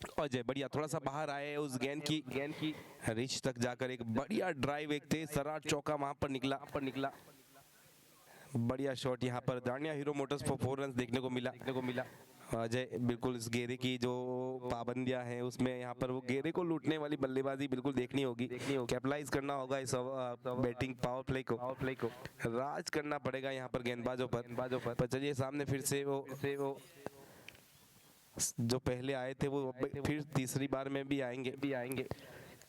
अजय बढ़िया थोड़ा सा बाहर आए उस गेंद की रिच तक जाकर एक बढ़िया ड्राइव, एक तेज सरार चौका वहां पर निकला। बढ़िया शॉट यहाँ पर दानिया हीरो मोटर्स को 4 रन देखने को मिला। अजय बिल्कुल इस घेरे की जो पाबंदियां हैं उसमें यहाँ पर वो घेरे को लूटने वाली बल्लेबाजी बिल्कुल देखनी होगी, कैपिटलाइज करना होगा इस बैटिंग पावर प्ले को राज करना पड़ेगा यहाँ पर गेंदबाजों पर चलिए सामने फिर से वो जो पहले आए थे वो फिर तीसरी बार में भी आएंगे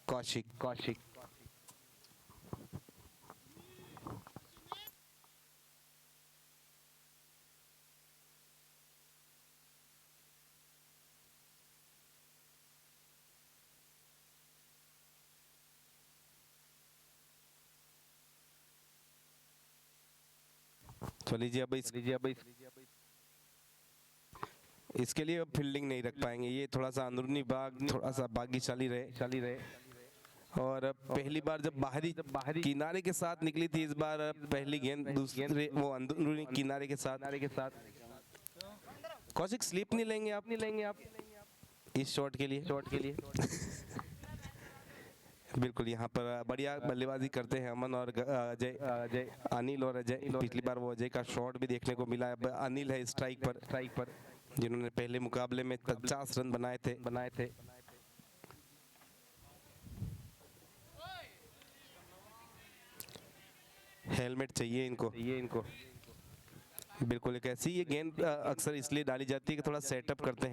कौशिक। तो लीजिए अब इसके लिए अब फील्डिंग नहीं रख पाएंगे, ये थोड़ा सा अंदरूनी भाग थोड़ा सा भाग्यशाली रहे। और पहली बार जब बाहरी किनारे के साथ निकली थी, इस बार पहली गेंद दूसरे वो अंदरूनी किनारे के साथ। कौशिक स्लिप नहीं लेंगे आप इस शॉट के लिए बिल्कुल यहाँ पर बढ़िया बल्लेबाजी करते हैं अमन और अनिल और अजय। पिछली बार वो अजय का शॉट भी देखने को मिला। अब अनिल है स्ट्राइक पर जिन्होंने पहले मुकाबले में 50 रन बनाए थे। हेलमेट चाहिए इनको। बिल्कुल एक ऐसी ये गेंद अक्सर इसलिए डाली जाती है कि थोड़ा सेटअप करते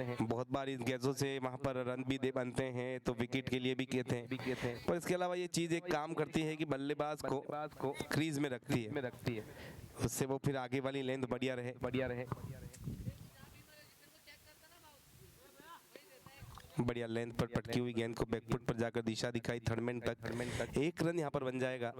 हैं। बहुत बार इन गेंदों से वहां पर रन भी दे बनते हैं तो विकेट के लिए भी कहते हैं, पर इसके अलावा ये चीज एक काम करती है कि बल्लेबाज को क्रीज में रखती है, उससे वो फिर आगे वाली लेंथ बढ़िया रहे। बढ़िया लेंथ पर पटकी हुई गेंद को बैकफुट पर जाकर दिशा दिखाई थर्ड मैन तक। 1 रन यहाँ पर बन जाएगा।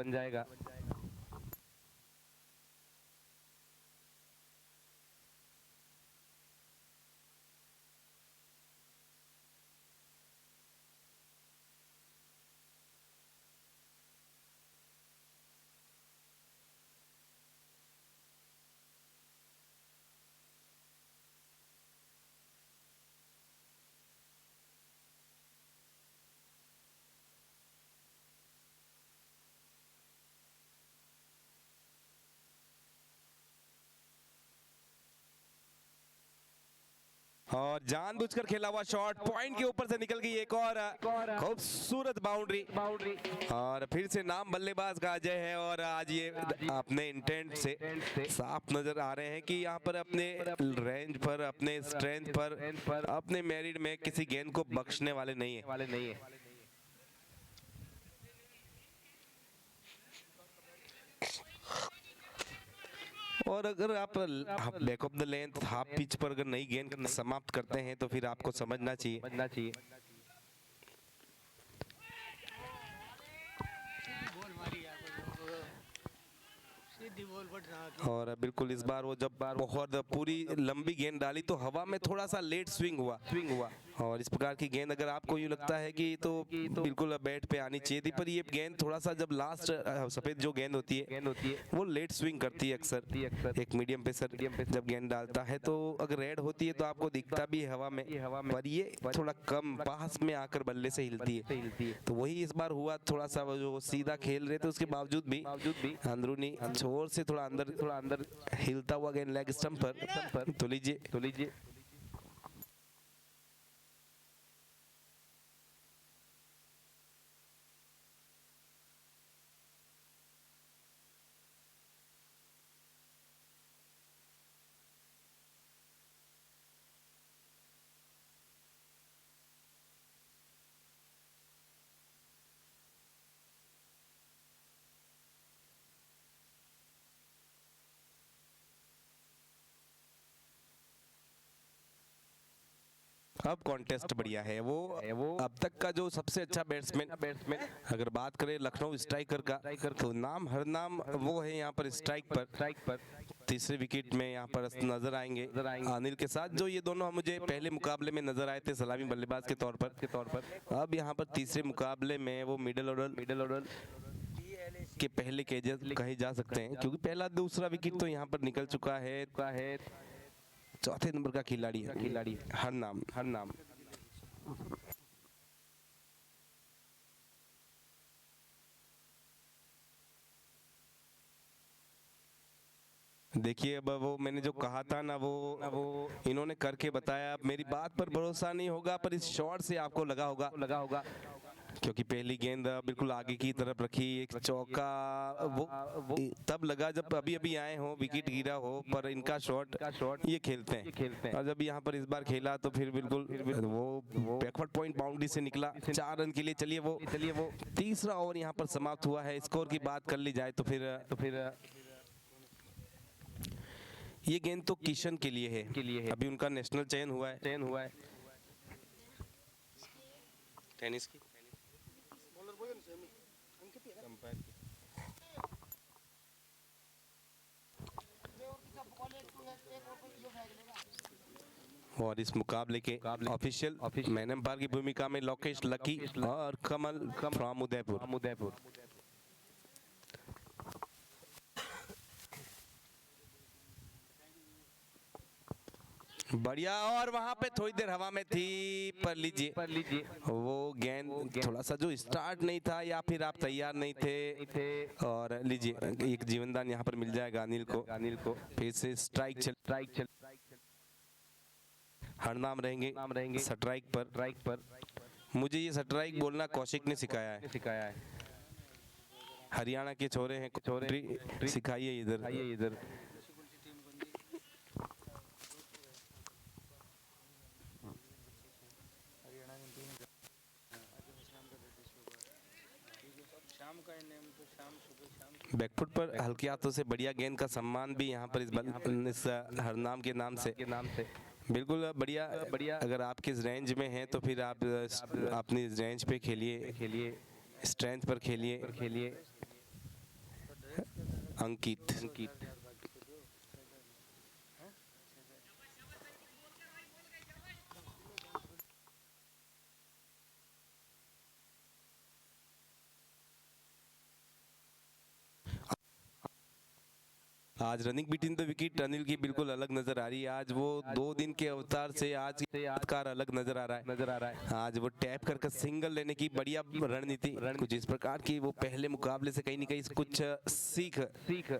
और जानबूझकर खेला हुआ शॉट पॉइंट के ऊपर से निकल गई एक और खूबसूरत बाउंड्री। और फिर से नाम बल्लेबाज का अजय है और आज ये अपने इंटेंट से साफ नजर आ रहे हैं कि यहाँ पर अपने रेंज पर, अपने स्ट्रेंथ पर, अपने मेरिट में किसी गेंद को बख्शने वाले नहीं है। और अगर आप back of the length half pitch पर अगर नई गेंद समाप्त करते हैं तो फिर आपको समझना चाहिए। और बिल्कुल इस बार वो जब बहुत पूरी लंबी गेंद डाली तो हवा में थोड़ा सा लेट स्विंग हुआ। और इस प्रकार की गेंद अगर आपको यूं लगता है कि तो बिल्कुल बैट पे आनी चाहिए थी, पर ये गेंद थोड़ा सा जब लास्ट सफेद जो गेंद होती है वो लेट स्विंग करती है अक्सर। एक मीडियम पेसर जब गेंद डालता है तो अगर रेड होती है तो आपको दिखता भी है हवा में, पर ये थोड़ा कम पास में आकर बल्ले से हिलती है। तो वही इस बार हुआ, थोड़ा सा जो सीधा खेल रहे थे उसके बावजूद भी अंदरूनी छोर से थोड़ा अंदर हिलता हुआ गेंद लेग स्टंप पर। तो लीजिए अब कॉन्टेस्ट बढ़िया है। वो अब तक का जो सबसे अच्छा बैट्समैन अगर बात करें लखनऊ स्ट्राइकर का तो हर नाम वो है यहाँ पर स्ट्राइक पर। तीसरे विकेट में यहाँ पर नजर आएंगे अनिल के साथ, जो ये दोनों मुझे पहले मुकाबले में नजर आए थे सलामी बल्लेबाज के तौर पर। अब यहाँ पर तीसरे मुकाबले में वो मिडिल ऑर्डर के पहले कहे जा सकते हैं, क्योंकि पहला दूसरा विकेट तो यहाँ पर निकल चुका है। चौथे नंबर का खिलाड़ी हर नाम। देखिए अब वो मैंने जो कहा था ना, वो इन्होंने करके बताया। अब मेरी बात पर भरोसा नहीं होगा, पर इस शॉट से आपको लगा होगा क्योंकि पहली गेंद बिल्कुल आगे की तरफ रखी, एक चौका वो तब लगा जब अभी अभी आए हो, विकेट गिरा हो, पर इनका शॉट ये खेलते हैं। और जब यहाँ पर इस बार खेला तो फिर बिल्कुल वो बैकवर्ड पॉइंट बाउंड्री से निकला 4 रन के लिए। चलिए वो तीसरा ओवर यहाँ पर समाप्त हुआ है। स्कोर की बात कर ली जाए तो फिर ये गेंद तो किशन के लिए है। अभी उनका नेशनल चयन हुआ है टेनिस की। और इस मुकाबले के ऑफिशियल मैन एम्पायर की भूमिका में लोकेश लकी और कमल फ्रॉम उदयपुर। बढ़िया। और वहां पे थोड़ी देर हवा में थी, पर लीजिए वो गेंद थोड़ा सा जो स्टार्ट नहीं था, या फिर आप तैयार नहीं थे। और लीजिए एक जीवनदान यहाँ पर मिल जाएगा अनिल को। फिर से स्ट्राइक चल हरनाम रहेंगे स्ट्राइक पर। मुझे ये स्ट्राइक बोलना कौशिक ने सिखाया है। हरियाणा के छोरे हैं, सिखाइए इधर। बैकफुट पर हल्के हाथों से बढ़िया गेंद का सम्मान भी यहाँ पर इस हरनाम के नाम से बिल्कुल बढ़िया। अगर आप किस रेंज में हैं तो फिर आप अपनी रेंज पे खेलिए, स्ट्रेंथ पर खेलिए। अंकित आज running between the wicket Anil की बिल्कुल अलग नजर आ रही है। आज वो 2 दिन के अवतार से आज कार अलग नजर आ रहा है। आज वो टैप करके सिंगल लेने की बढ़िया रणनीति कुछ इस प्रकार की, वो पहले मुकाबले से कहीं न कहीं कुछ सीख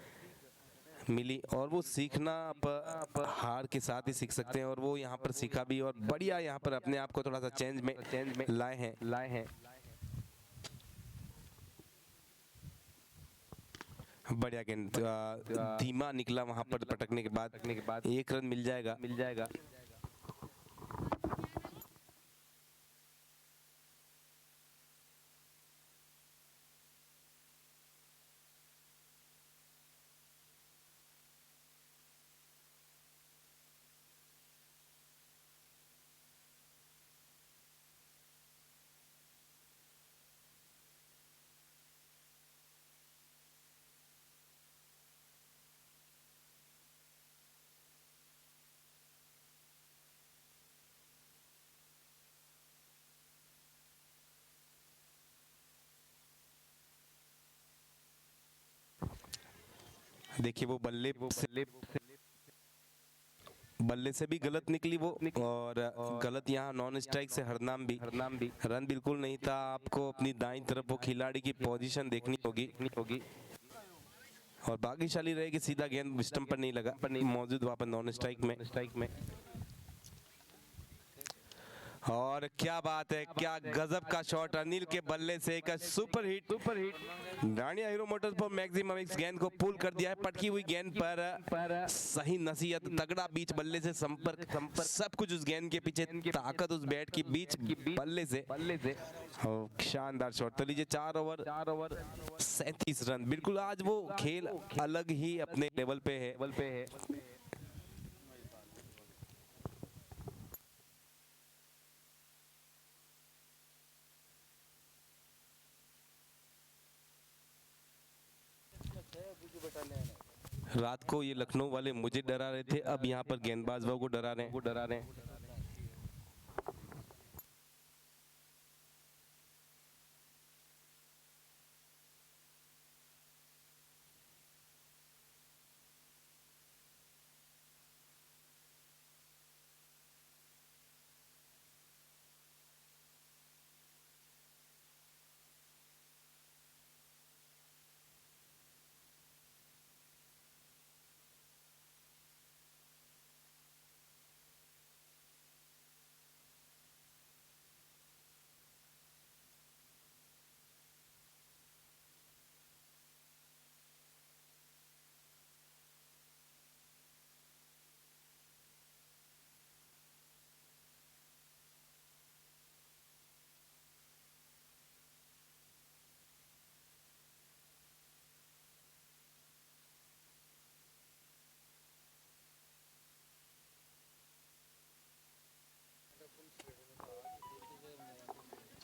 मिली। और वो सीखना आप हार के साथ ही सीख सकते हैं, और वो यहाँ पर सीखा भी, और बढ़िया यहाँ पर अपने आप को थोड़ा सा चेंज में लाए हैं। बढ़िया गेंद धीमा निकला, वहां पर पटकने के बाद 1 रन मिल जाएगा। देखिए वो बल्ले से भी गलत निकली वो, और गलत यहाँ नॉन स्ट्राइक से हरनाम भी रन बिल्कुल नहीं था। आपको अपनी दाईं तरफ वो खिलाड़ी की पोजीशन देखनी होगी और भाग्यशाली रहे कि सीधा गेंद स्टंप पर नहीं लगा, मौजूद वहां पर नॉन स्ट्राइक में। और क्या बात है, क्या गजब का शॉट अनिल के बल्ले से, एक super hit. Dandiya hero Motors पर मैक्सिमम इस गेंद को पुल कर दिया है। पटकी हुई गेंद पर सही नसीहत, तगड़ा बीच बल्ले से संपर्क, सब कुछ उस गेंद के पीछे, ताकत उस बैट की बीच बल्ले से। शानदार शॉट। तो लीजिए 4 ओवर 37 रन। बिल्कुल आज वो खेल अलग ही अपने लेवल पे है। रात को ये लखनऊ वाले मुझे डरा रहे थे, अब यहाँ पर गेंदबाज को डरा रहे हैं।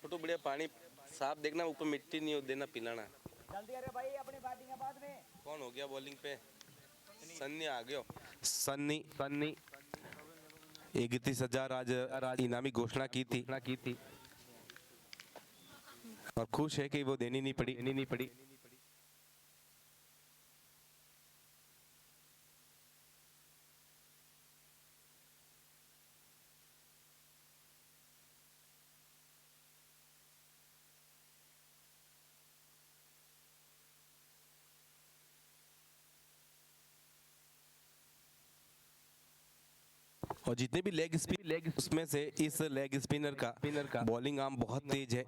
छोटू बढ़िया पानी साफ देखना, ऊपर मिट्टी नहीं हो देना पिलाना। जल्दी अरे भाई अपनी बैटिंग है बाद में। कौन हो गया बॉलिंग पे? सन्नी आ गयो। सन्नी सन्नी 31,000 आज इनामी घोषणा की थी और खुश है कि वो देनी नहीं पड़ी। और जितने भी लेग उसमें से इस लेग स्पिनर का बॉलिंग आर्म बहुत तेज है।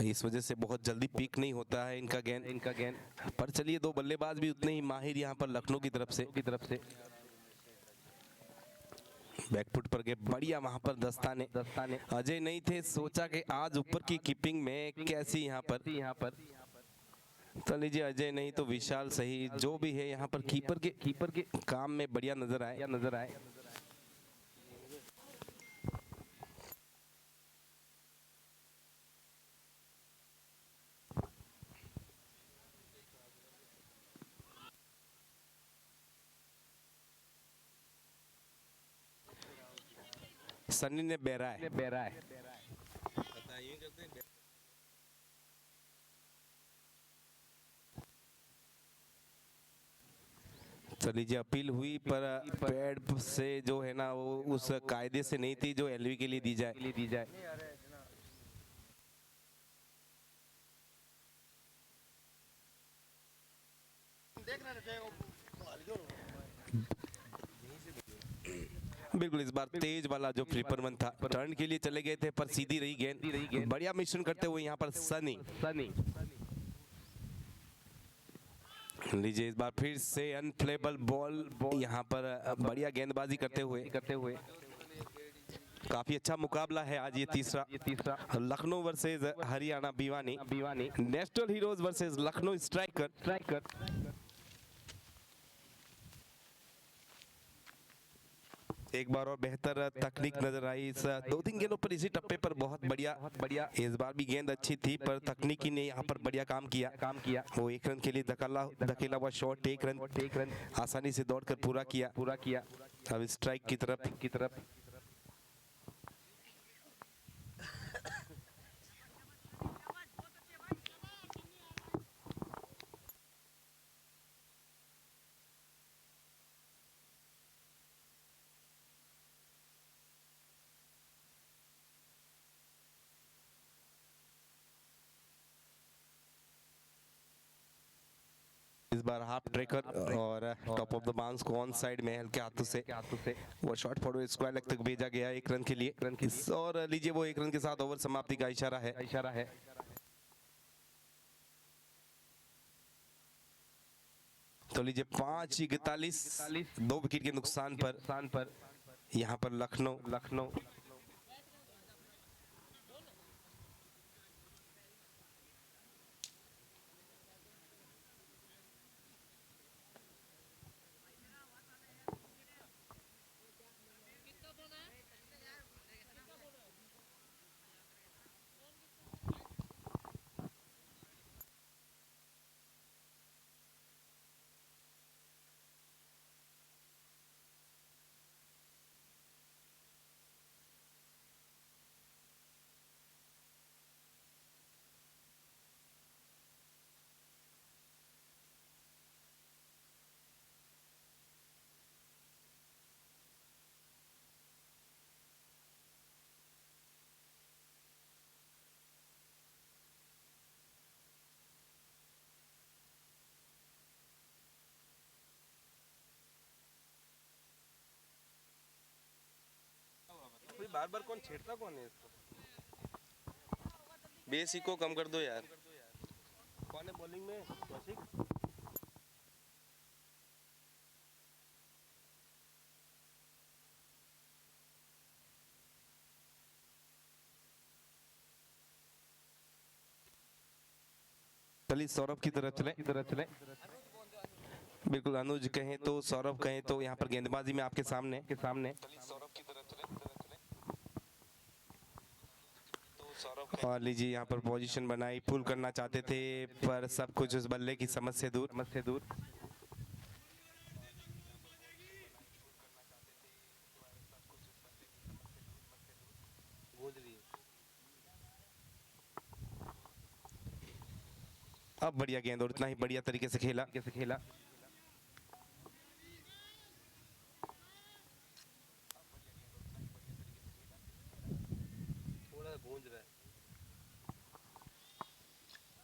इस वजह से बहुत जल्दी पीक नहीं होता है इनका गेंद। पर चलिए दो बल्लेबाज भी उतने ही माहिर यहाँ पर लखनऊ की तरफ से। बैकफुट पर गए बढ़िया वहां पर दस्ताने अजय नहीं थे, सोचा कि आज ऊपर की कीपिंग में कैसी यहाँ पर तो लीजिए अजय नहीं तो विशाल सही जो भी है यहाँ पर कीपर के काम में बढ़िया नजर आए। सन्नी ने बेरा है। तो लीजिए अपील हुई पर पैड से जो है ना वो उस कायदे से नहीं थी जो एलवी के लिए दी जाए। बिल्कुल इस बार तेज वाला जो फ्लिपरमन था टर्न के लिए चले गए थे पर सीधी रही गेंद। बढ़िया मिश्रण करते हुए यहाँ पर सनी लीजिए इस बार फिर से अनप्लेबल बॉल यहाँ पर बढ़िया गेंदबाजी करते हुए काफी अच्छा मुकाबला है आज ये तीसरा Lucknow versus Haryana Bhiwani national heroes versus Lucknow striker. एक बार और बेहतर तकनीक नजर आई इस 2-3 गेंदों पर इसी टप्पे पर बहुत बढ़िया इस बार भी गेंद अच्छी थी पर तकनीकी ने यहाँ पर बढ़िया काम किया। वो 1 रन के लिए धकेला हुआ शॉट 1 रन आसानी से दौड़कर पूरा किया। अब स्ट्राइक की तरफ इस बार हाफ ट्रेकर और टॉप ऑफ द बाउंस को ऑन साइड में हल्के हाथों से वो शॉट फॉरवर्ड स्क्वायर लेग तक भेजा गया 1 रन के लिए और लीजिए वो 1 रन के साथ ओवर समाप्ति का इशारा है। तो लीजिए 5:41 2 विकेट के नुकसान पर यहाँ पर लखनऊ बार कौन छेड़ता कौन है इसको? बेसिक को कम कर दो यार। कौन है बॉलिंग में? कौशिक। चलिए सौरभ की तरफ चले। बिल्कुल अनुज कहें तो सौरभ कहें तो यहाँ पर गेंदबाजी में आपके सामने सौरभ की तरफ चले। और लीजिए यहाँ पर पोजीशन बनाई, पुल करना चाहते थे पर सब कुछ उस बल्ले की समझ से दूर। अब बढ़िया गेंद और इतना ही बढ़िया तरीके से खेला। थोड़ा गूंज रहा है,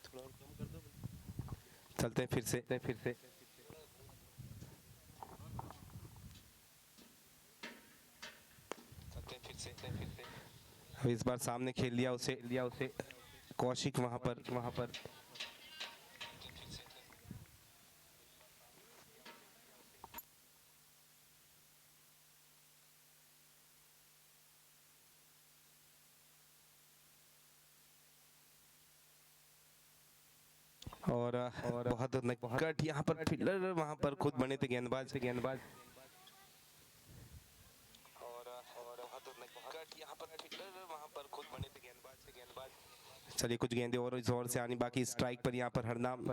थोड़ा और कम कर दो। चलते हैं फिर से। अब इस बार सामने खेल लिया उसे कौशिक वहां पर। और बहुत निकट यहाँ पर फील्डर वहां पर खुद बने थे गेंदबाज। चलिए कुछ गेंदें और इस ओर से आनी बाकी, स्ट्राइक पर यहाँ पर हरनाम।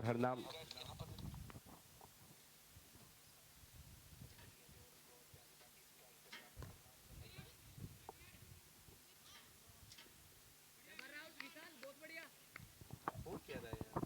हो क्या रहा है यार?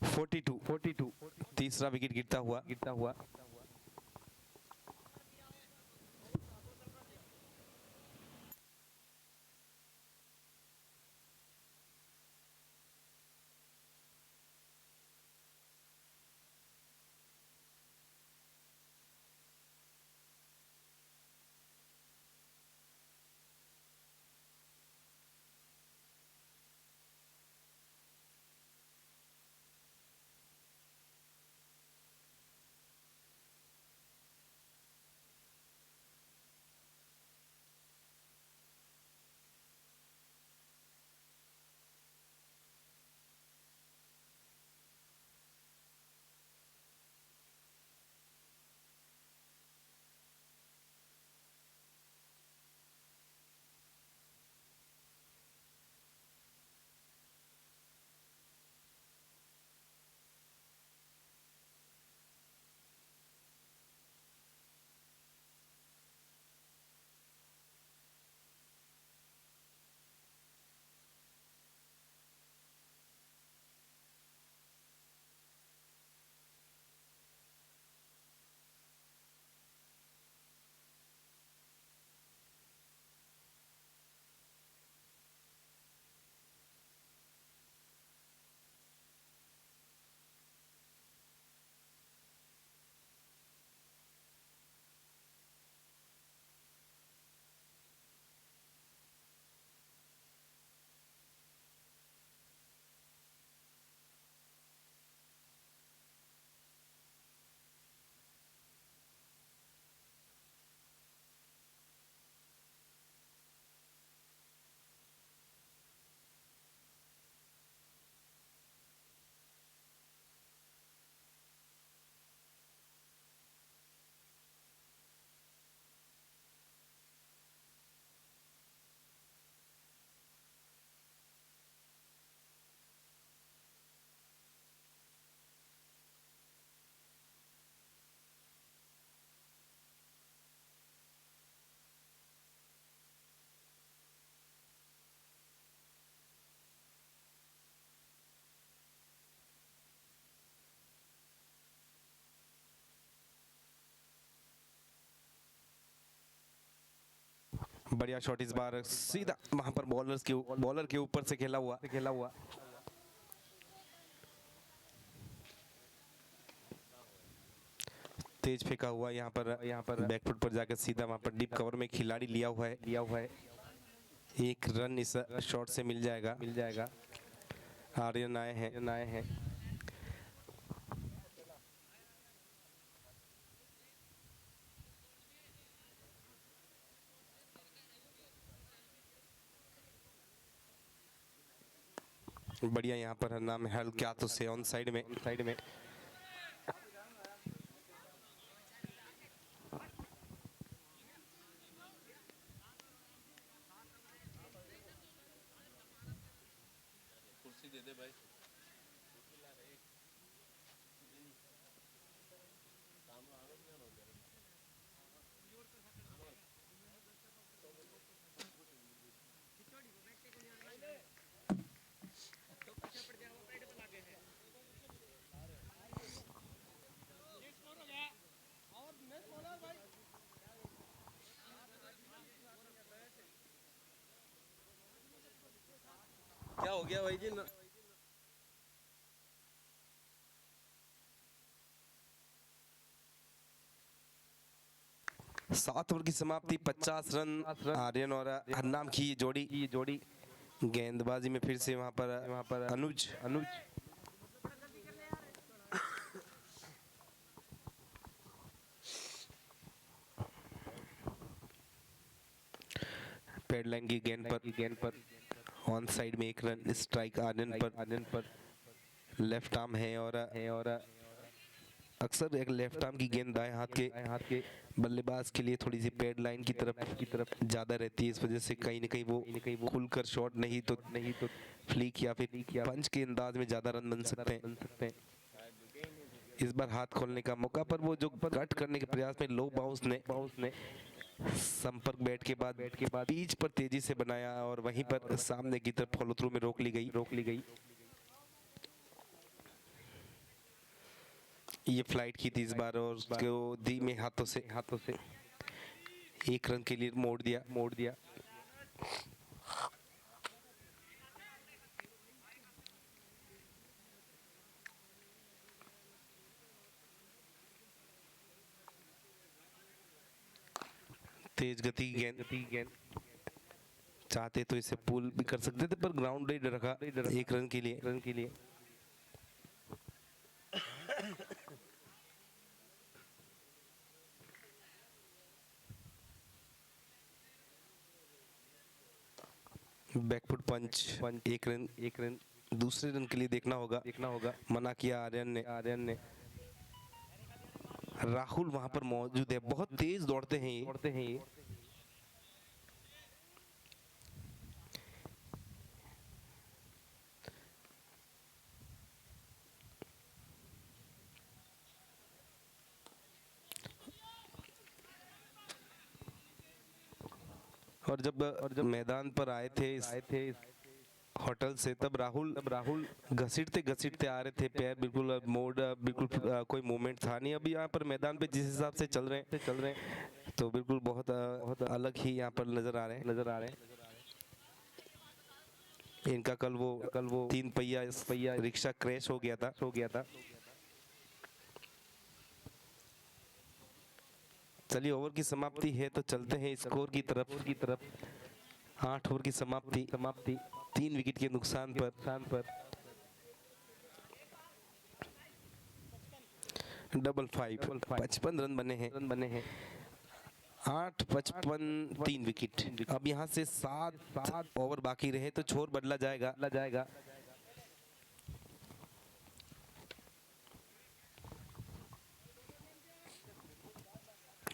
42 तीसरा विकेट गिरता हुआ। बढ़िया शॉट इस बार सीधा वहां पर बॉलर के ऊपर से खेला हुआ। तेज फेंका हुआ यहाँ पर बैकफुट पर जाकर सीधा वहां पर डीप कवर में खिलाड़ी लिया हुआ है। एक रन इस शॉट से मिल जाएगा। आर्यन आए हैं। बढ़िया यहाँ पर नाम है क्या तो से ऑन साइड में। कुर्सी दे दे भाई। क्या हो गया भाई जी? 7 ओवर की समाप्ति, 50 रन आर्यन और हरनाम की ये जोड़ी। गेंदबाजी में फिर से वहां पर अनुज पेडलाइन की गेंद पर ऑन साइड में एक रन। स्ट्राइक आर्यन पर। लेफ्ट आर्म है और अक्सर एक लेफ्ट आर्म की गेंद दाएं हाथ के बल्लेबाज के लिए थोड़ी सी पैड लाइन की तरफ ज्यादा रहती है। इस वजह से कहीं ना कहीं वो खुलकर शॉट नहीं तो फ्लिक या फिर पंच के अंदाज में ज्यादा रन बन सकते हैं। इस बार हाथ खोलने का मौका पर वो जो कट करने के प्रयास में लो बाउंस ने संपर्क बैट के बाद पिच पर तेजी से बनाया और वहीं पर सामने की तरफ फॉलो थ्रू में रोक ली गई। ये फ्लाइट की थी इस बार और उसको धीमे हाथों से 1 रन के लिए मोड़ दिया। तेज गति की गेंद चाहते तो इसे पुल भी कर सकते थे पर ग्राउंड रेड रखा 1 रन के लिए। बैकफुट पंच 1 रन। दूसरे रन के लिए देखना होगा। मना किया आर्यन ने। राहुल वहां पर मौजूद है। बहुत तेज दौड़ते हैं ये। और जब मैदान पर आए थे इस होटल से तब राहुल घसीटते आ रहे थे। पैर बिल्कुल बिल्कुल कोई मूवमेंट था नहीं। अभी यहाँ पर मैदान पे जिस हिसाब से चल रहे हैं तो बिल्कुल बहुत अलग ही यहाँ पर नजर आ रहे हैं। इनका कल वो 3 पहिया रिक्शा क्रैश हो गया था। चलिए ओवर की समाप्ति है तो चलते हैं स्कोर की तरफ। 8 ओवर की समाप्ति 3 विकेट के नुकसान पर 55 रन बने हैं। 8 55 3 विकेट। अब यहाँ से 7 ओवर बाकी रहे तो छोर बदला जाएगा।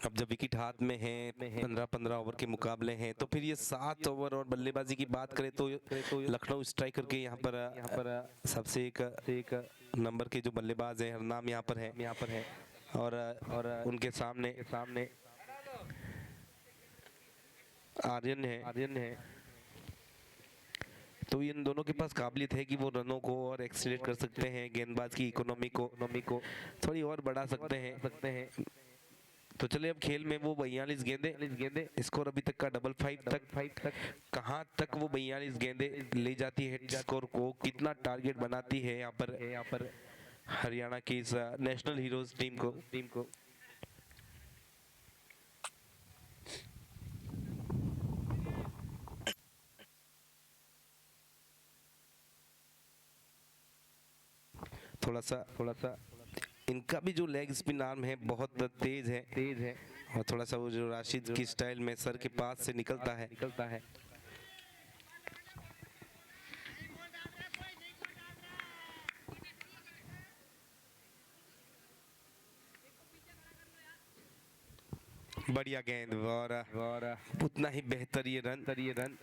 अब जब विकेट हाथ में है 15 ओवर के मुकाबले हैं तो फिर ये 7 ओवर और बल्लेबाजी की बात करें तो लखनऊ स्ट्राइकर के यहाँ पर सबसे एक नंबर के जो बल्लेबाज हैं हरनाम यहाँ पर है और उनके सामने आर्यन है। तो इन दोनों के पास काबिलियत है कि वो रनों को और एक्सीलेट कर सकते हैं। गेंदबाज की इकोनॉमी को थोड़ी और बढ़ा सकते हैं। तो चलिए अब खेल में वो 42 गेंदे स्कोर अभी तक का 55 तक कहां तक वो 42 गेंदे ले जाती है स्कोर को, कितना टारगेट बनाती है यहाँ पर हरियाणा की इस नेशनल हीरोज टीम को। थोड़ा सा इनका भी जो लेग स्पिन आर्म है बहुत तेज है और थोड़ा सा वो जो राशिद की स्टाइल में सर के पास से निकलता है। बढ़िया गेंद और उतना ही बेहतर ये रन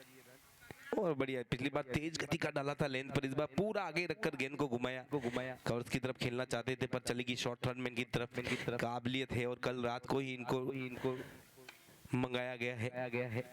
और बढ़िया। पिछली बार तेज गति का डाला था लेंथ पर, इस बार पूरा आगे रखकर गेंद को घुमाया कवर्स की तरफ खेलना चाहते थे पर चलेगी शॉर्ट रनमैन की तरफ। काबिलियत है और कल रात को ही इनको मंगाया गया है।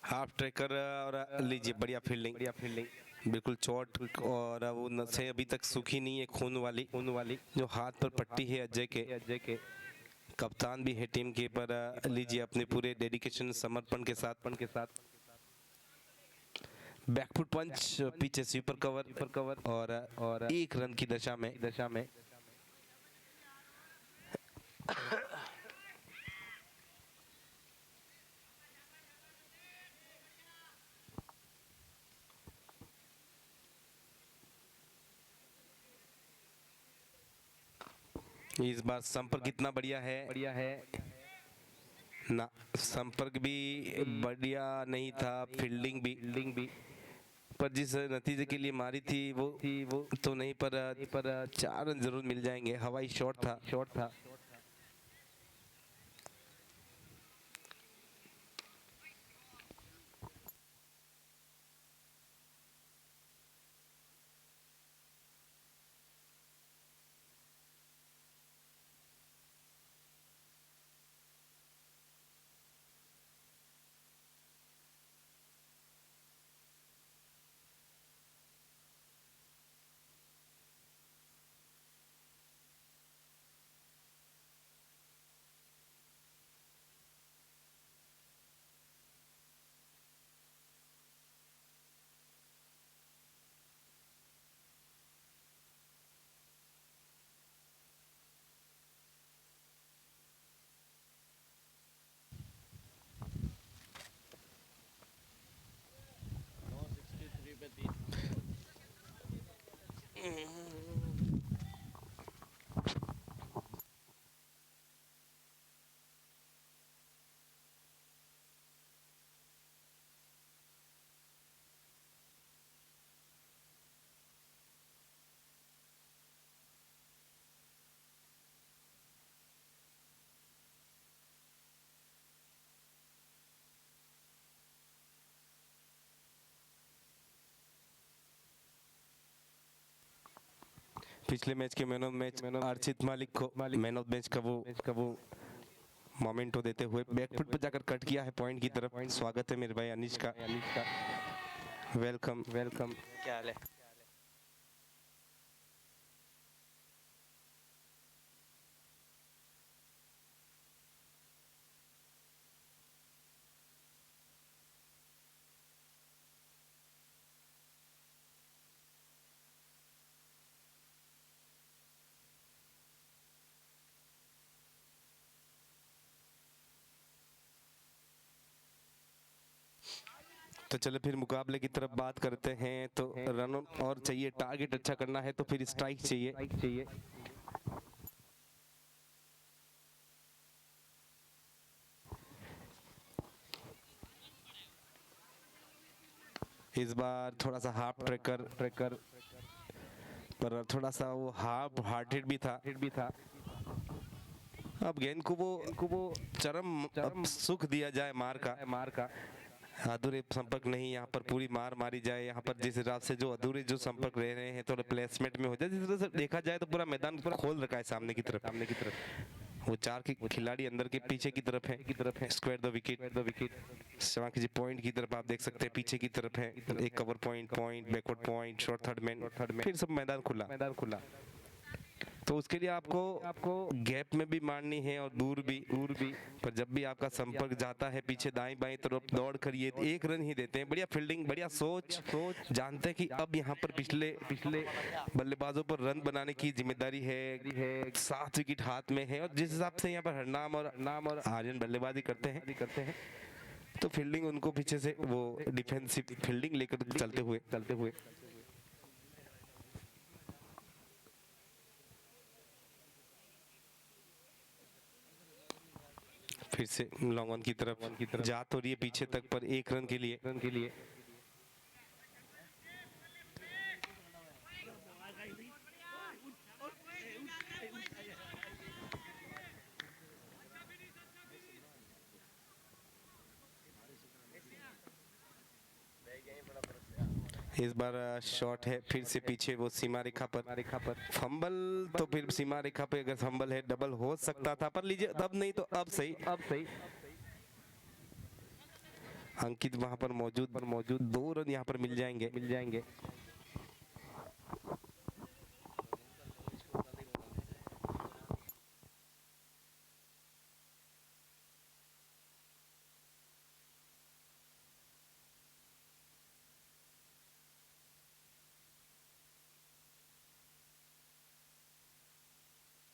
हाफ ट्रैकर और लीजिए बढ़िया फील्डिंग बिल्कुल चोट और वो नसें अभी तक सूखी नहीं है खून वाली जो हाथ पर पट्टी है अजय के। कप्तान भी है टीम के, पर लीजिए अपने पूरे डेडिकेशन समर्पण के साथ बैकफुट पंच पीछे स्वीपर कवर और 1 रन की दशा में इस बार संपर्क कितना बढ़िया है ना, संपर्क भी बढ़िया नहीं था, फील्डिंग भी पर जिस नतीजे के लिए मारी थी वो तो नहीं, पर 4 रन जरूर मिल जाएंगे। हवाई शॉट था। पिछले मैच के मैन ऑफ मैच अर्चित मालिक को मैन ऑफ मैच का वो मोमेंटो देते हुए बैकफुट पर जाकर कट किया है पॉइंट की तरफ। स्वागत है मेरे भाई अनिश का, वेलकम। क्या हाल है? तो चलो फिर मुकाबले की तरफ बात करते हैं। तो रन और चाहिए, टारगेट अच्छा करना है तो फिर स्ट्राइक चाहिए। इस बार थोड़ा सा हाफ ट्रैकर ट्रैकर पर थोड़ा सा वो हाफ हार्टेड भी था। अब गेंद को वो चरम अब सुख दिया जाए मार का अधूरे संपर्क नहीं, यहाँ पर पूरी मार मारी जाए। यहाँ पर जिस हिसाब से जो अधूरे जो संपर्क रह रहे हैं थोड़े प्लेसमेंट में हो जाए। जिस तरह से देखा जाए तो पूरा मैदान पूरा खोल रखा है सामने की तरफ। वो चार के खिलाड़ी अंदर के पीछे की तरफ है square the wicket. Shivanki ji point की तरफ आप देख सकते हैं पीछे की तरफ है एक cover point backward point short third man फिर सब मैदान खुला। तो उसके लिए आपको गैप में भी मारनी है और दूर भी। पर जब भी आपका संपर्क जाता है पीछे दाएं बाएं तरफ दौड़ कर ये एक रन ही देते हैं। बढ़िया फील्डिंग बढ़िया सोच जानते हैं कि अब यहाँ पर पिछले बल्लेबाजों पर रन बनाने की जिम्मेदारी है। 7 विकेट हाथ में है और जिस हिसाब से यहाँ पर हरनाम और आर्यन बल्लेबाजी करते हैं तो फील्डिंग उनको पीछे से वो डिफेंसिव फील्डिंग लेकर चलते हुए फिर से लॉन्ग ऑन की तरफ जा तो रही है पीछे तक पर एक रन के लिए। इस बार शॉट है फिर से पीछे वो सीमा रेखा पर फंबल। तो फिर सीमा रेखा पे अगर फंबल है डबल हो सकता था पर लीजिए तब नहीं तो अब सही। अंकित वहां पर मौजूद 2 रन यहाँ पर मिल जाएंगे।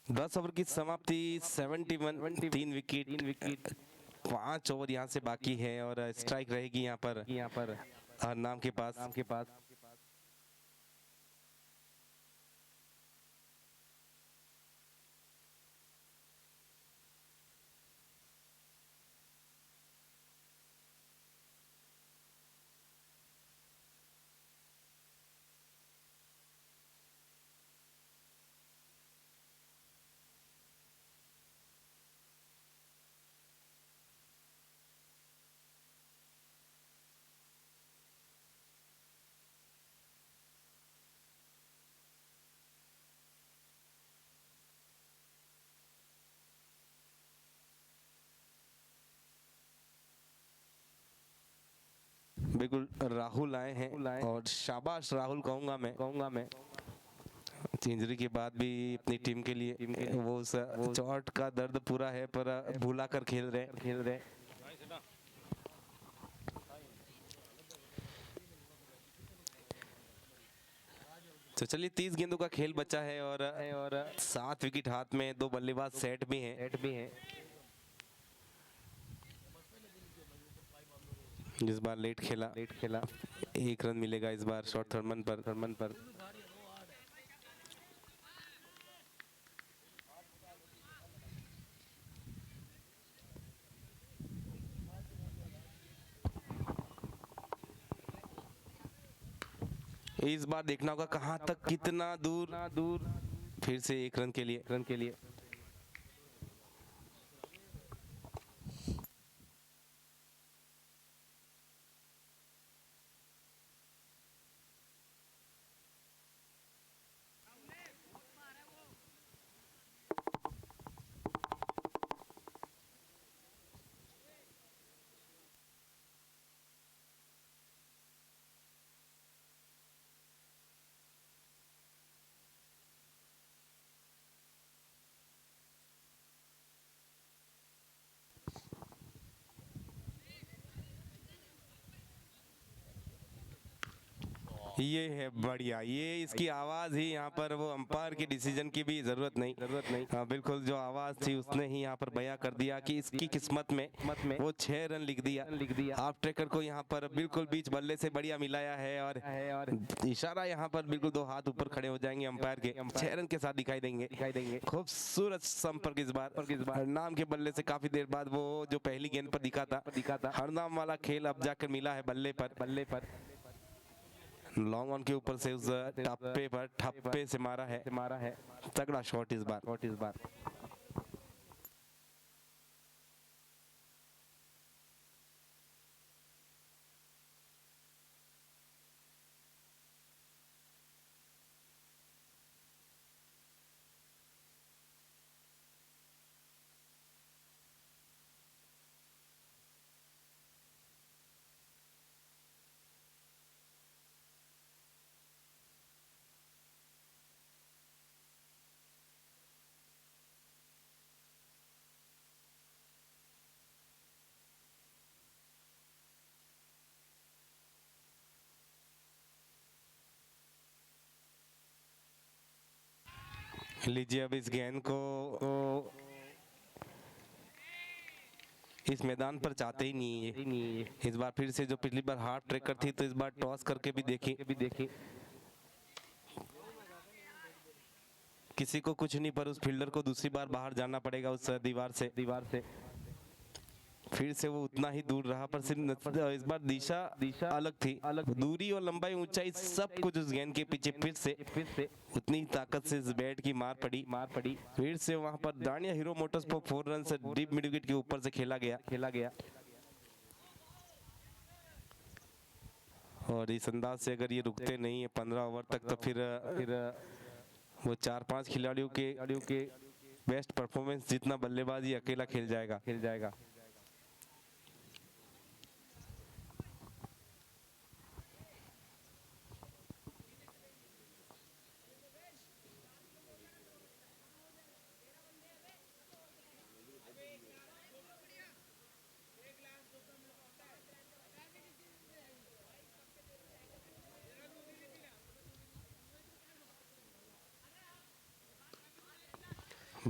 दस ओवर की समाप्ति 71 3 विकेट 5 ओवर यहाँ से बाकी है और स्ट्राइक रहेगी यहाँ पर हरनाम के पास। बिल्कुल राहुल आए हैं और शाबाश राहुल कहूंगा मैं। इंजरी के बाद भी अपनी टीम के लिए वो चोट का दर्द पूरा है पर भुला कर खेल रहे। तो चलिए 30 गेंदों का खेल बचा है और 7 विकेट हाथ में 2 बल्लेबाज सेट भी हैं। इस बार लेट खेला 1 रन मिलेगा इस बार शॉर्ट थर्मन पर। इस बार देखना होगा कहां तक कितना दूर फिर से 1 रन के लिए। ये है बढ़िया, ये इसकी आवाज ही यहाँ पर वो अंपायर के डिसीजन की भी जरूरत नहीं। हाँ बिल्कुल, जो आवाज थी उसने ही यहाँ पर बयां कर दिया कि इसकी किस्मत में वो 6 रन लिख दिया। हाफ ट्रैकर को यहाँ पर बिल्कुल बीच बल्ले से बढ़िया मिलाया है और इशारा यहाँ पर बिल्कुल 2 हाथ ऊपर खड़े हो जाएंगे अंपायर के, 6 रन के साथ दिखाई देंगे। खूबसूरत संपर्क इस बार हरनाम के बल्ले से काफी देर बाद वो जो पहली गेंद पर दिखा था हरनाम वाला खेल अब जाकर मिला है बल्ले पर। लॉन्ग ऑन के ऊपर से उस टप्पे पर ठप्पे से मारा है तगड़ा शॉट इस बार। लीजिए अब इस गेंद को इस मैदान पर चाहते ही नहीं है। इस बार फिर से जो पिछली बार हार्ड ट्रैकर थी तो इस बार टॉस करके भी देखी किसी को कुछ नहीं, पर उस फील्डर को दूसरी बार बाहर जाना पड़ेगा उस दीवार से। फिर से वो उतना ही दूर रहा, पर सिर्फ इस बार दिशा अलग थी। दूरी और लंबाई ऊंचाई सब कुछ उस गेंद के पीछे फिर से उतनी ताकत से इस बैट की मार पड़ी। फिर से वहां पर दानिया हीरो मोटर्स पर 4 रन से डीप मिड विकेट के ऊपर से खेला गया। और इस अंदाज से अगर ये रुकते नहीं है 15 ओवर तक तो फिर वो 4-5 खिलाड़ियों के बेस्ट परफॉर्मेंस जितना बल्लेबाजी अकेला खेल जाएगा।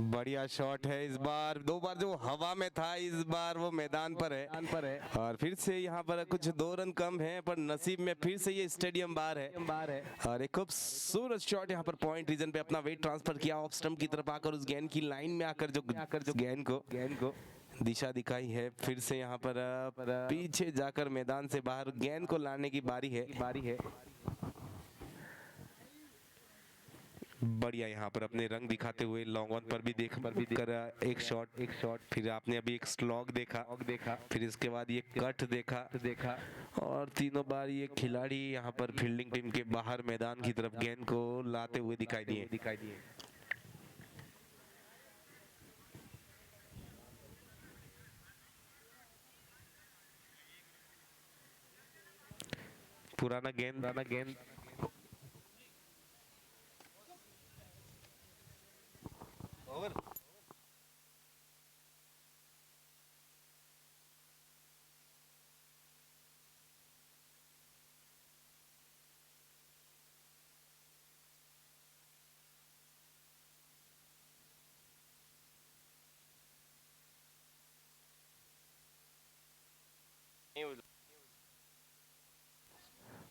बढ़िया शॉट है इस बार। 2 बार जो हवा में था, इस बार वो मैदान पर है। और फिर से यहाँ पर कुछ 2 रन कम है, पर नसीब में फिर से ये स्टेडियम बार है। और एक खूबसूरत शॉट यहाँ पर पॉइंट रीजन पे अपना वेट ट्रांसफर किया ऑफ स्टंप की तरफ आकर उस गेंद की लाइन में आकर जो गेंद को दिशा दिखाई है। फिर से यहाँ पर पीछे जाकर मैदान से बाहर गेंद को लाने की बारी है। बढ़िया यहाँ पर अपने रंग दिखाते हुए लॉन्ग ऑन पर भी कर एक शॉट। फिर आपने अभी एक स्लॉग देखा, फिर इसके बाद ये कट देखा और तीनों बार ये खिलाड़ी यहाँ पर फील्डिंग टीम के बाहर मैदान की तरफ गेंद को लाते हुए दिखाई दिए। पुराना गेंद ओवर।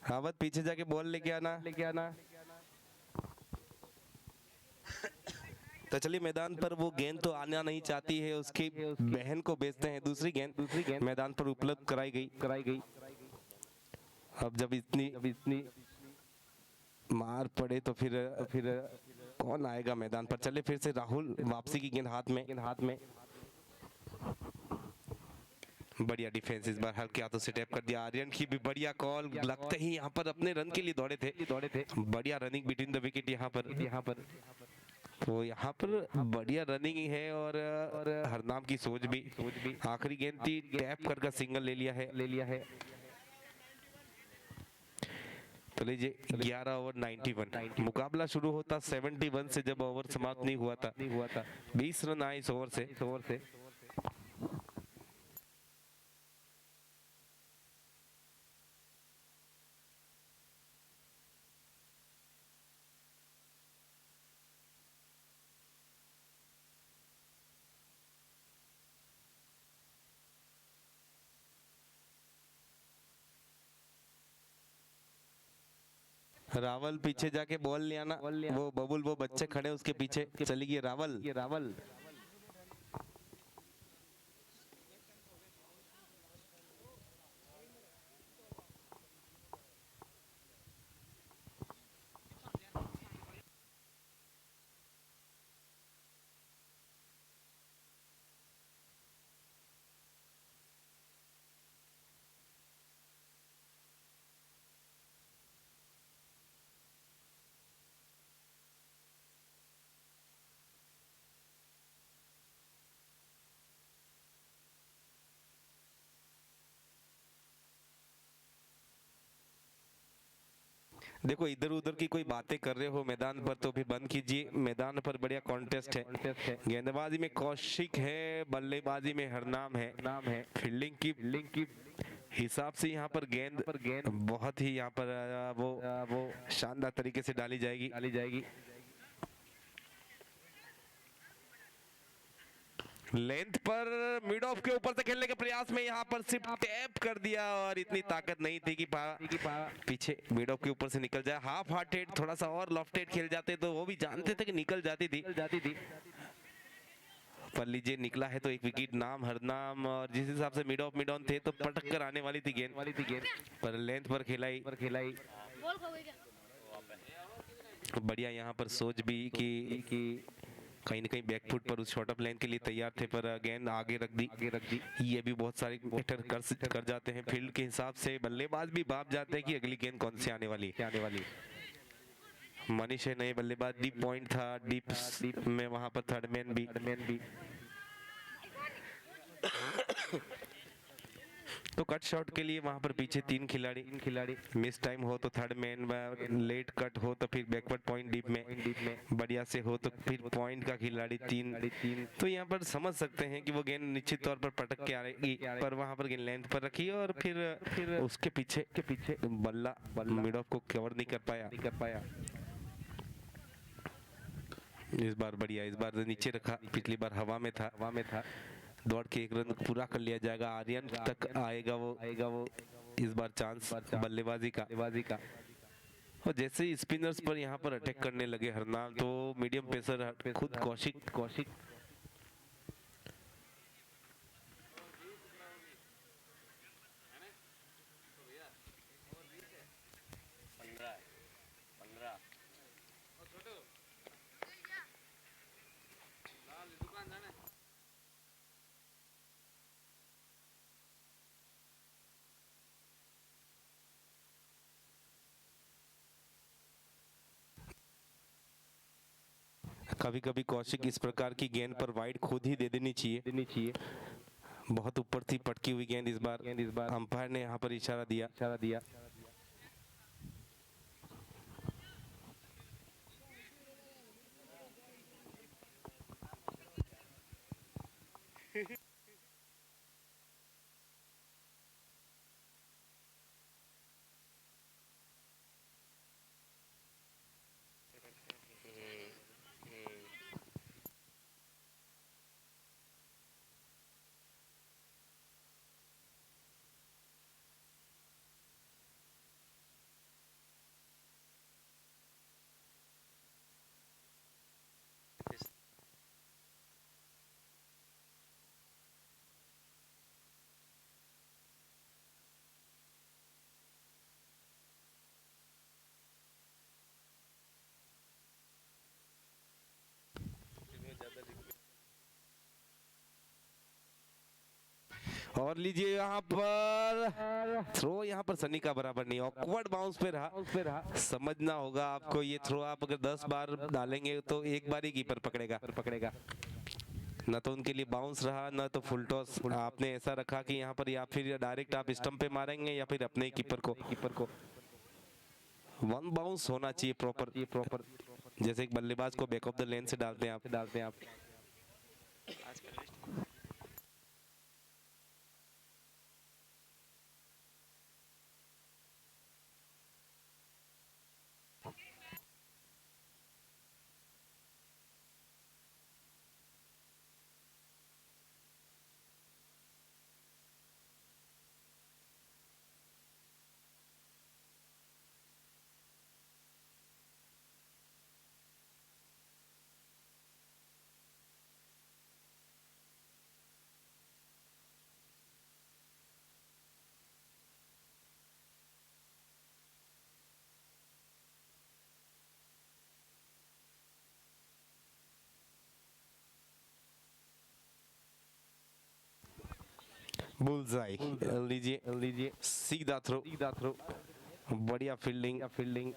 रावत पीछे जाके बॉल लेके आना। तो चलिए मैदान पर वो गेंद तो आना नहीं चाहती है, उसकी बहन को भेजते हैं। दूसरी गेंद मैदान पर उपलब्ध कराई गई। अब जब इतनी मार पड़े तो फिर कौन आएगा मैदान पर। चले फिर से राहुल वापसी की गेंद हाथ में। बढ़िया डिफेंस इस बार हल्के हाथों से टैप कर दिया। आर्यन की भी बढ़िया कॉल, लगते ही यहाँ पर अपने रन के लिए दौड़े थे। बढ़िया रनिंग बिटवीन द विकेट यहाँ पर। तो यहाँ पर बढ़िया रनिंग ही है और हरनाम की सोच भी। आखिरी गेंद थी, टैप कर सिंगल ले लिया है। तो लीजिए 11 ओवर 91। मुकाबला शुरू होता 71 से जब ओवर समाप्त नहीं हुआ था। 20 रन आए इस ओवर से। रावल पीछे जाके बॉल ले आना। वो बबुल वो बच्चे खड़े उसके पीछे चली गई रावल। देखो इधर उधर की कोई बातें कर रहे हो मैदान पर तो भी बंद कीजिए, मैदान पर बढ़िया कॉन्टेस्ट है। गेंदबाजी में कौशिक है, बल्लेबाजी में हरनाम है। फील्डिंग की हिसाब से यहाँ पर गेंद बहुत ही यहाँ पर वो शानदार तरीके से डाली जाएगी। लेंथ पर मिड ऑफ के ऊपर से खेलने के प्रयास में यहाँ पर सिर्फ टैप कर दिया और इतनी ताकत नहीं थी कि पीछे मिड ऑफ के ऊपर से निकल जाए। हाफ हार्टेड थोड़ा सा और लॉफ्टेड खेल जाते तो वो भी जानते थे कि निकल जाती थी। पर लीजिए निकला है तो एक विकेट नाम हरनाम, और जिस हिसाब से मिड ऑन थे तो पटक कर आने वाली थी गेंद पर लेंथ पर खिलाई। बढ़िया यहाँ पर सोच भी कि कहीं ना कहीं बैकफुट पर उस शॉर्ट ऑफ लेंथ के लिए तैयार थे, पर गेंद आगे रख दी। ये भी बहुत सारे बैटर कर जाते हैं फील्ड के हिसाब से। बल्लेबाज भी भाप जाते हैं कि अगली गेंद कौन सी आने वाली। मनीष है नए बल्लेबाज, डीप पॉइंट था, डीप में वहां पर थर्ड मैन भी। तो कट शॉट के लिए वहां पर पीछे तीन खिलाड़ी मिस टाइम हो तो थर्ड मैन, लेट कट हो तो फिर बैकवर्ड पॉइंट डीप में, बढ़िया से हो तो फिर पॉइंट का खिलाड़ी तीन। तो यहाँ पर समझ सकते हैं कि वो गेंद निश्चित तौर पर पटक के आ रही, पर वहां पर गेंद लेंथ पर रखी और फिर उसके पीछे बल्ला मिड ऑफ को कवर नहीं कर पाया। इस बार बढ़िया, इस बार नीचे रखा, पिछली बार हवा में था। दौड़ के एक रन पूरा कर लिया जाएगा, आर्यन तक आएगा वो इस बार चांस बल्लेबाजी का। और जैसे ही स्पिनर्स पर यहाँ पर अटैक करने लगे हरनाम, तो मीडियम पेसर खुद कौशिक कभी कभी कौशिक इस प्रकार की गेंद पर वाइड खुद ही दे देनी चाहिए। बहुत ऊपर थी पटकी हुई गेंद इस बार अंपायर ने यहाँ पर इशारा दिया। और लीजिए यहाँ पर थ्रो, यहाँ पर सनी का बराबर नहीं, ऑकवर्ड बाउंस पे रहा। समझना होगा आपको, ये थ्रो आप अगर 10 बार डालेंगे तो एक बार ही कीपर पकड़ेगा। ना तो उनके लिए बाउंस रहा, ना तो फुल टॉस। आपने ऐसा रखा कि यहाँ पर या फिर डायरेक्ट आप स्टंप पे मारेंगे या फिर अपने कीपर को। वन बाउंस होना चाहिए प्रॉपर, जैसे एक बल्लेबाज को बैक ऑफ द लेन से डालते हैं आप। बुलजाई, लीजिए सीधा थ्रो, बढ़िया फील्डिंग।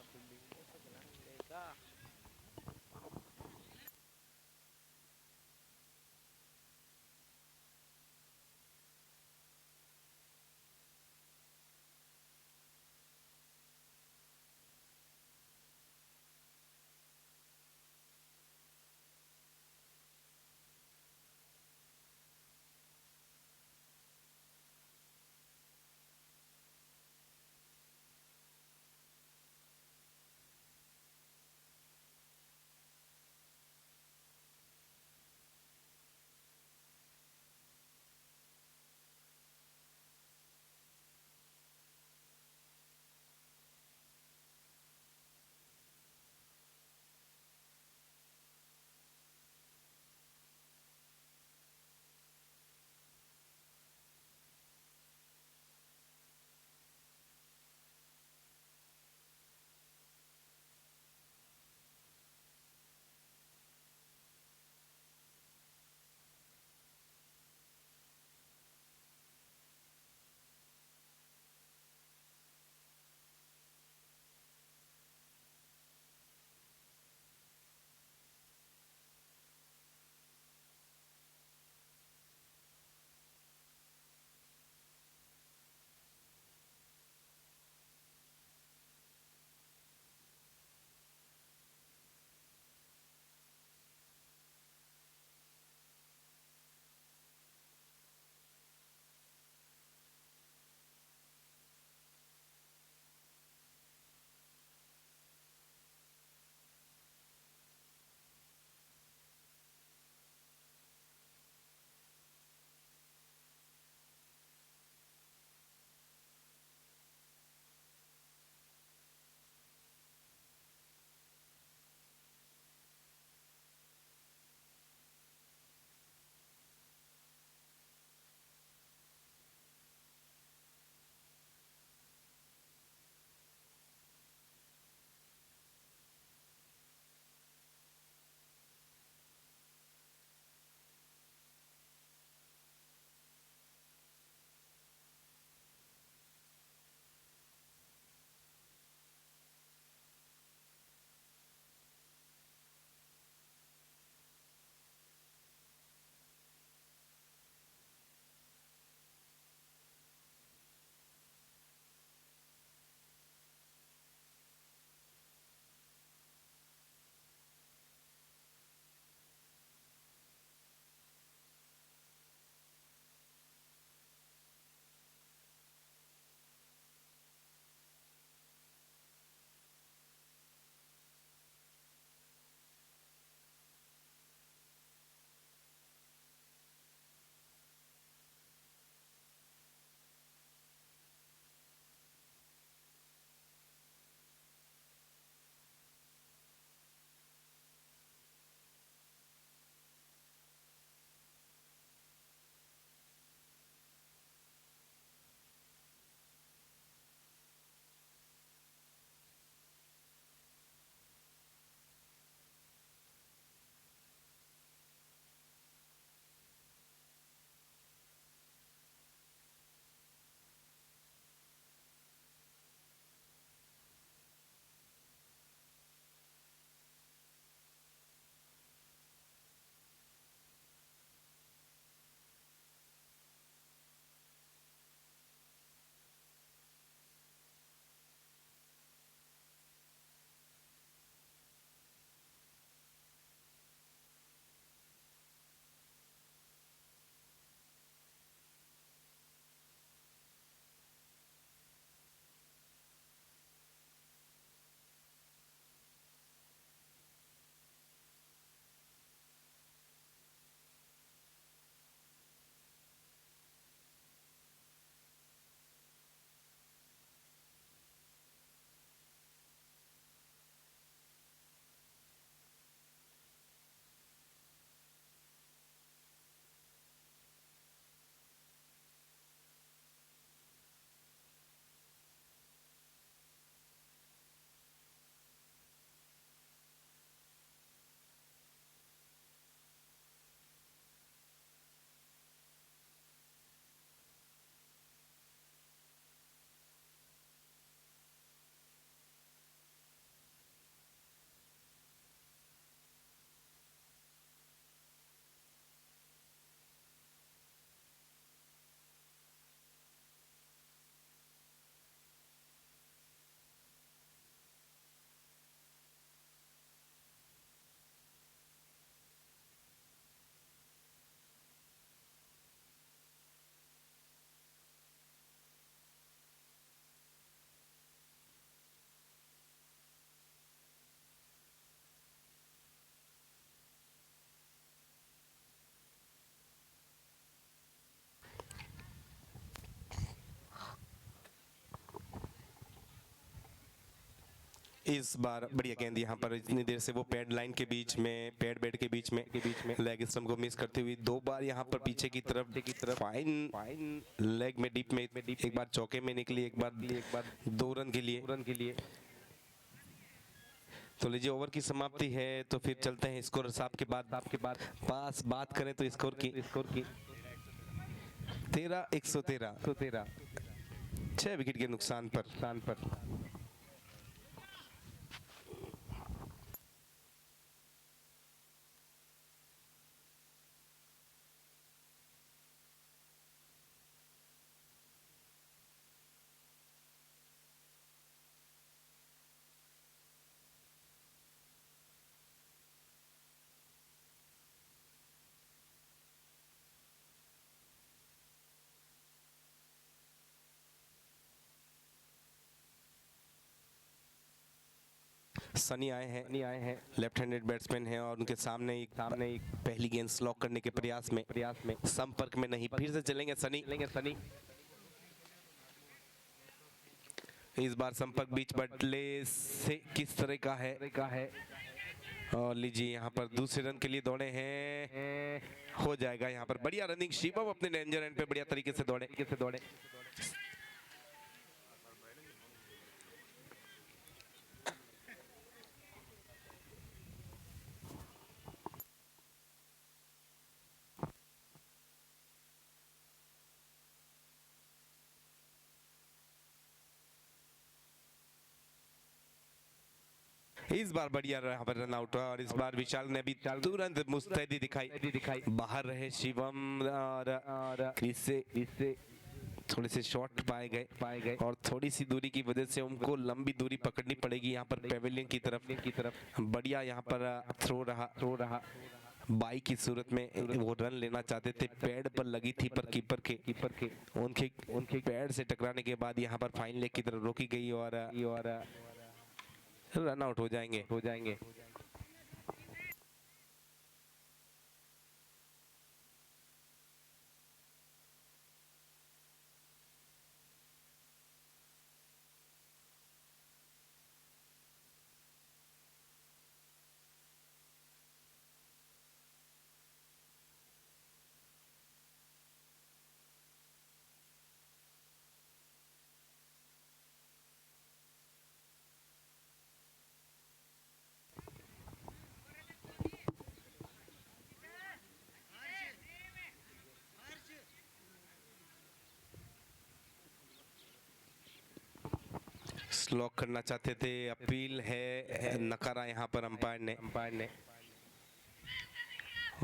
इस बार बढ़िया गेंद यहाँ पर, इतनी देर से वो पैड लाइन के बीच में, पैड बेड के बीच में लेग स्टंप को मिस करती हुई दो बार यहाँ पर पीछे की तरफ फाइन लेग में डीप में, एक बार चौके में निकली, एक बार 2 रन के लिए। तो लीजिए ओवर की समाप्ति है, तो फिर चलते हैं स्कोर साहब के बाद पास बात करें तो स्कोर की 13-113 6 विकेट के नुकसान पर। सनी आए हैं, लेफ्ट हैंडेड बैट्समैन हैं और उनके सामने एक पहली गेंद स्लॉक करने के प्रयास में संपर्क में नहीं, फिर से चलेंगे सनी। इस बार संपर्क बीच बटले से किस तरह का है और लीजिए यहाँ पर दूसरे रन के लिए दौड़े हैं, हो जाएगा यहाँ पर बढ़िया रनिंग। शिवम अपने डेंजर एंड पे बढ़िया तरीके से दौड़े। इस बार बढ़िया यहाँ पर रन आउट हुआ और इस बार विशाल ने भी तुरंत मुस्तैदी दिखाई। बाहर रहे शिवम और क्रीज से थोड़े से शॉट पाए गए और थोड़ी सी दूरी की वजह से उनको लंबी दूरी पकड़नी पड़ेगी यहाँ पर पेविलियन की तरफ। बढ़िया यहाँ पर थ्रो रहा बाई की सूरत में वो रन लेना चाहते थे, पैड पर लगी थी पर कीपर के उनके पैड से टकराने के बाद यहाँ पर फाइन लेग की तरफ रोकी गई और रन आउट हो जाएंगे। स्लॉक करना चाहते थे, अपील है नकारा यहाँ पर अंपायर ने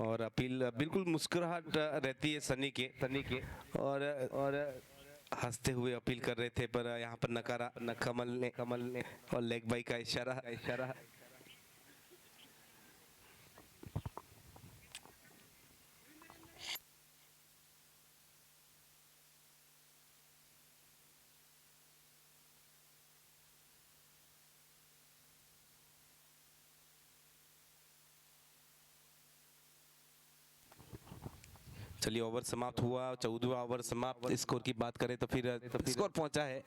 और अपील बिल्कुल मुस्कुराहट रहती है सनी के और हंसते हुए अपील कर रहे थे, पर यहाँ पर नकारा कमल ने और लेग बाई का इशारा। चलिए ओवर समाप्त हुआ, 14वां ओवर समाप्त। स्कोर की बात करें तो फिर स्कोर पहुंचा है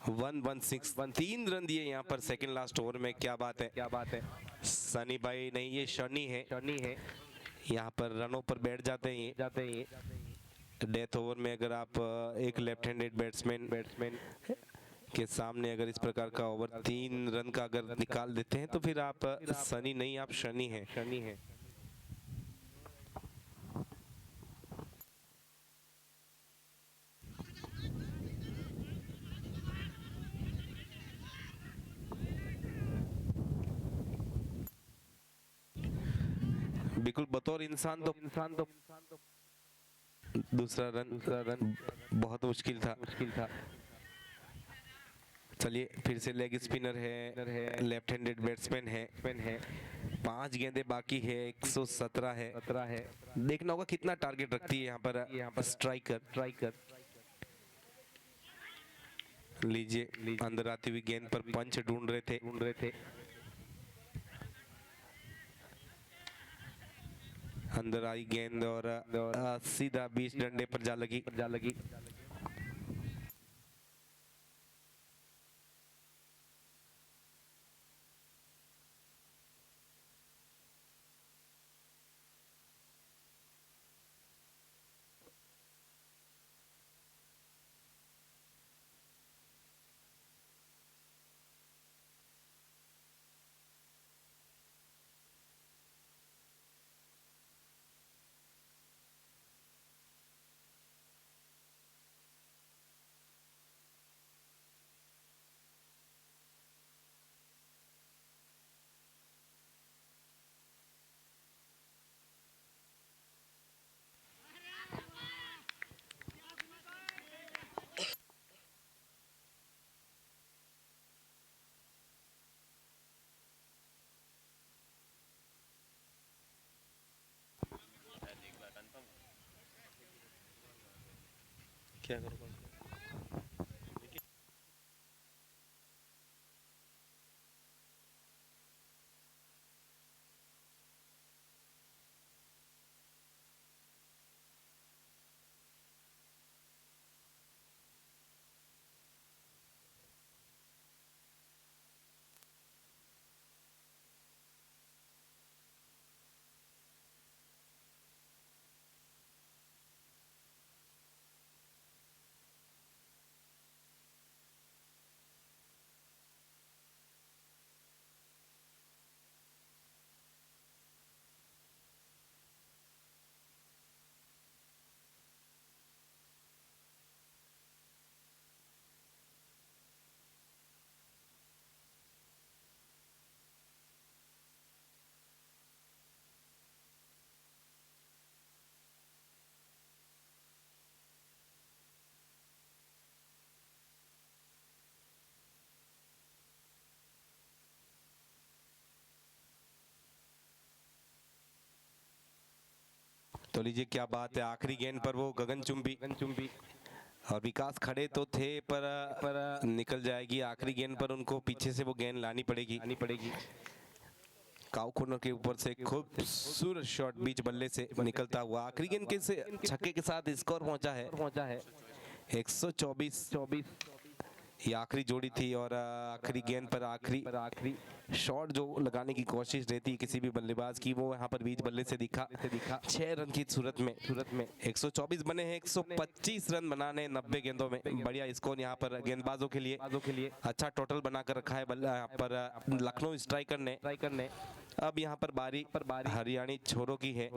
116। 3 रन दिए यहाँ पर सेकंड लास्ट ओवर में। क्या बात है सनी भाई नहीं, ये शनि है यहाँ पर रनों पर बैठ जाते हैं। डेथ ओवर में अगर आप एक लेफ्ट हैंडेड बैट्समैन के सामने अगर इस प्रकार का ओवर 3 रन का अगर निकाल देते हैं तो फिर आप सनी नहीं, आप शनि हैं। बिल्कुल बतौर इंसान तो दूसरा रन बहुत मुश्किल था। चलिए फिर से लेग स्पिनर है, लेफ्ट हैंडेड बैट्समैन है। 5 गेंदें बाकी है, 117 है। देखना होगा कितना टारगेट रखती है यहाँ पर स्ट्राइकर। लीजिए अंदर आती हुई गेंद पर पंच ढूंढ रहे थे। अंदर आई गेंद और सीधा 20 डंडे पर जा लगी। क्या करूँगा? तो लीजिए क्या बात है, आखिरी गेंद पर वो गगनचुंबी और विकास खड़े तो थे पर निकल जाएगी। आखिरी गेंद पर उनको पीछे से वो गेंद लानी पड़ेगी। काउ कॉर्नर के ऊपर से खूबसूरत शॉट बीच बल्ले से निकलता हुआ आखिरी गेंद के से छक्के के साथ स्कोर पहुंचा है 124। ये आखिरी जोड़ी थी और आखिरी गेंद पर आखिरी शॉट जो लगाने की कोशिश रहती है किसी भी बल्लेबाज की, वो यहाँ पर बीच बल्ले से दिखा 6 रन की सूरत में 124 बने हैं। 125 रन बनाने 90 गेंदों में, बढ़िया स्कोर यहाँ पर गेंदबाजों के लिए अच्छा टोटल बनाकर रखा है यहाँ पर लखनऊ स्ट्राइकर ने। अब यहाँ पर बारी हरियाणी छोरों की है।